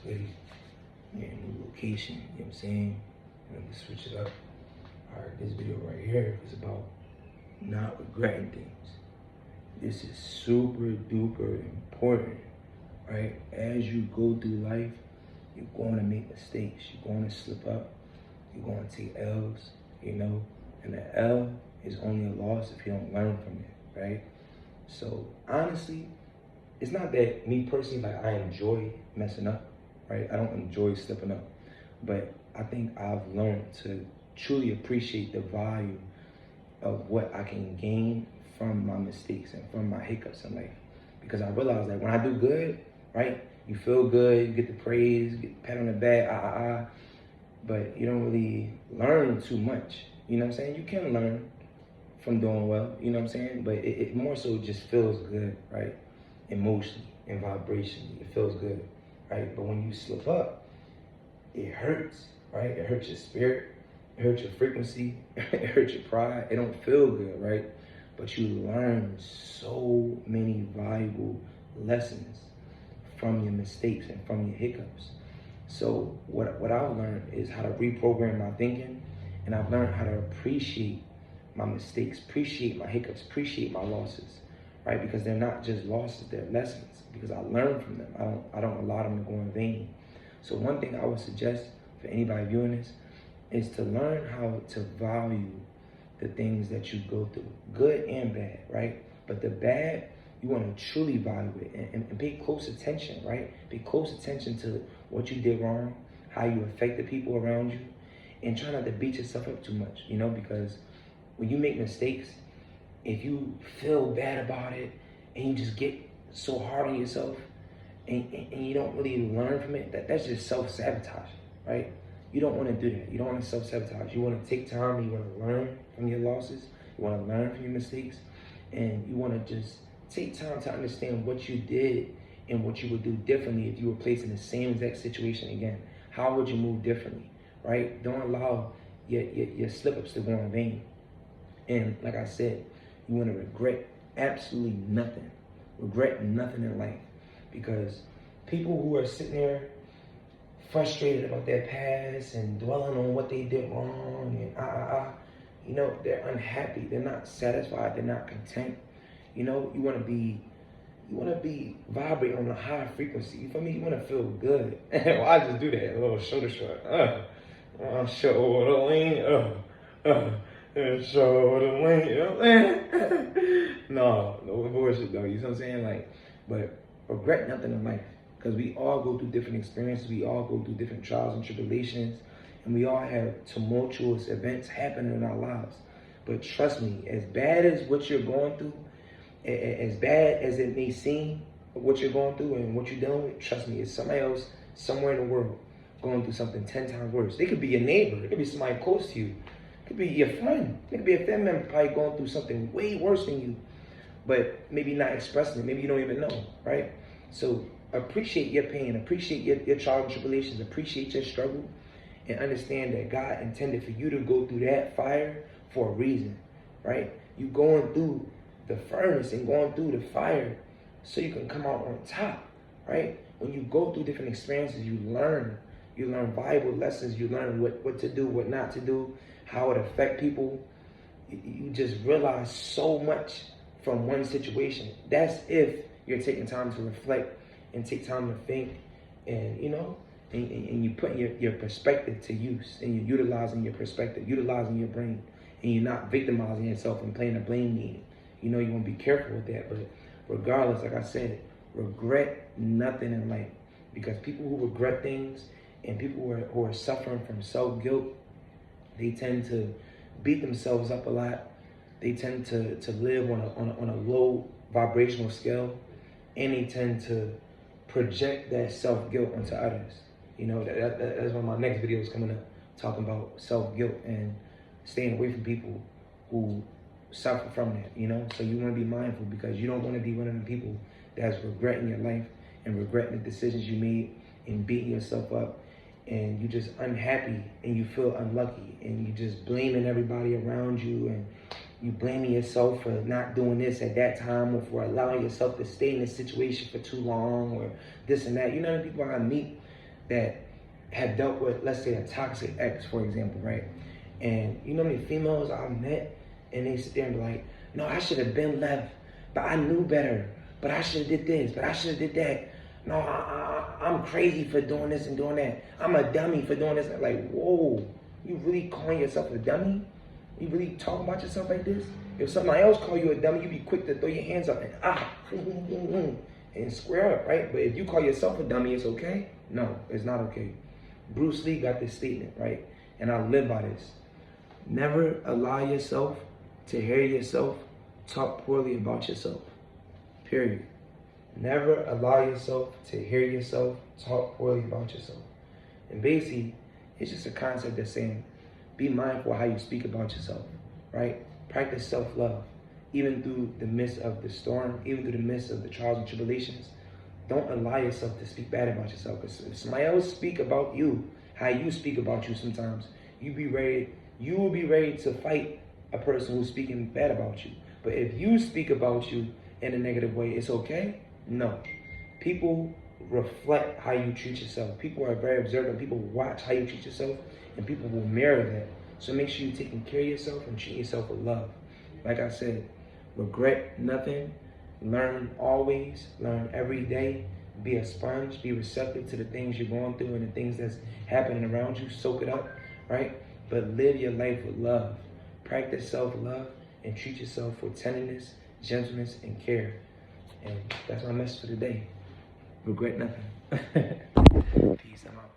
goody. Yeah, new location, you know what I'm saying? Let me switch it up. Alright, this video right here is about not regretting things. This is super duper important, right? As you go through life, you're going to make mistakes. You're going to slip up. You're going to take L's, you know? And the L is only a loss if you don't learn from it, right? So honestly, it's not that me personally, like I enjoy messing up, right? I don't enjoy slipping up, but I think I've learned to truly appreciate the value of what I can gain from my mistakes and from my hiccups in life. Because I realize that when I do good, right, you feel good, you get the praise, you get the pat on the back, but you don't really learn too much. You know what I'm saying? You can learn from doing well, you know what I'm saying? But it more so just feels good, right? Emotionally and vibrationally, it feels good, right? But when you slip up, it hurts, right? It hurts your spirit, it hurts your frequency, it hurts your pride. It don't feel good, right? But you learn so many valuable lessons from your mistakes and from your hiccups. So what I've learned is how to reprogram my thinking, and I've learned how to appreciate my mistakes, appreciate my hiccups, appreciate my losses, right? Because they're not just losses, they're lessons, because I learn from them. I don't allow them to go in vain. So one thing I would suggest for anybody viewing this is to learn how to value the things that you go through, good and bad, right? But the bad, you want to truly value it and pay close attention, right? Pay close attention to what you did wrong, how you affected people around you, and try not to beat yourself up too much, you know, because when you make mistakes, if you feel bad about it and you just get so hard on yourself and you don't really learn from it, that's just self-sabotage, right? You don't want to do that. You don't want to self-sabotage. You want to take time and you want to learn from your losses. You want to learn from your mistakes. And you want to just take time to understand what you did and what you would do differently if you were placed in the same exact situation again. How would you move differently, right? Don't allow your slip-ups to go in vain. And like I said, you want to regret absolutely nothing. Regret nothing in life. Because people who are sitting there frustrated about their past and dwelling on what they did wrong and you know, they're unhappy, they're not satisfied, they're not content. You know, you want to be vibrating on a high frequency. You feel me? You want to feel good. Well, I just do that, a little shoulder shrug. Shoulder lean, shoulder lean. You know what I'm saying? No bullshit though. You know what I'm saying? Like, but regret nothing in life. Because we all go through different experiences, we all go through different trials and tribulations, and we all have tumultuous events happening in our lives. But trust me, as bad as what you're going through, as bad as it may seem, what you're going through and what you're dealing with, trust me, it's somebody else somewhere in the world going through something 10 times worse. They could be your neighbor, it could be somebody close to you, it could be your friend, it could be a family member probably going through something way worse than you, but maybe not expressing it, maybe you don't even know, right? So appreciate your pain, appreciate your trials and tribulations, appreciate your struggle, and understand that God intended for you to go through that fire for a reason, right? You going through the furnace and going through the fire so you can come out on top, right? When you go through different experiences, you learn valuable lessons, you learn what to do, what not to do, how it affect people. You just realize so much from one situation. That's if you're taking time to reflect and take time to think, and you know, and you put your perspective to use, and you're utilizing your perspective, utilizing your brain, and you're not victimizing yourself and playing a blame game. You know, you want to be careful with that, but regardless, like I said, regret nothing in life, because people who regret things and people who are suffering from self-guilt, they tend to beat themselves up a lot. They tend to live on a low vibrational scale, and they tend to project that self-guilt onto others. You know, that's one of my next videos coming up, talking about self-guilt and staying away from people who suffer from that, you know? So you want to be mindful, because you don't want to be one of the people that's regretting your life and regretting the decisions you made and beating yourself up, and you just unhappy and you feel unlucky and you just blaming everybody around you, and you blaming yourself for not doing this at that time, or for allowing yourself to stay in this situation for too long, or this and that. You know the people I meet that have dealt with, let's say, a toxic ex, for example, right? And you know how many females I've met, and they sit there and be like, no, I should have been left, but I knew better, but I should have did this, but I should have did that. No, I'm crazy for doing this and doing that. I'm a dummy for doing this. Like, whoa, you really calling yourself a dummy? You really talking about yourself like this? If somebody else call you a dummy, you be quick to throw your hands up and and square up, right? But if you call yourself a dummy, it's okay? No, it's not okay. Bruce Lee got this statement, right? And I live by this. Never allow yourself to hear yourself talk poorly about yourself. Period. Never allow yourself to hear yourself talk poorly about yourself. And basically, it's just a concept that's saying, be mindful of how you speak about yourself, right? Practice self-love. Even through the midst of the storm, even through the midst of the trials and tribulations, don't allow yourself to speak bad about yourself. Because if somebody else speak about you, how you speak about you sometimes, you will be ready to fight a person who's speaking bad about you. But if you speak about you in a negative way, it's okay? No. People reflect how you treat yourself. People are very observant. People watch how you treat yourself, and people will mirror that. So make sure you're taking care of yourself and treat yourself with love. Like I said, regret nothing. Learn always. Learn every day. Be a sponge. Be receptive to the things you're going through and the things that's happening around you. Soak it up, right? But live your life with love. Practice self-love and treat yourself with tenderness, gentleness, and care. And that's my message for today. Regret nothing. Peace. I'm out.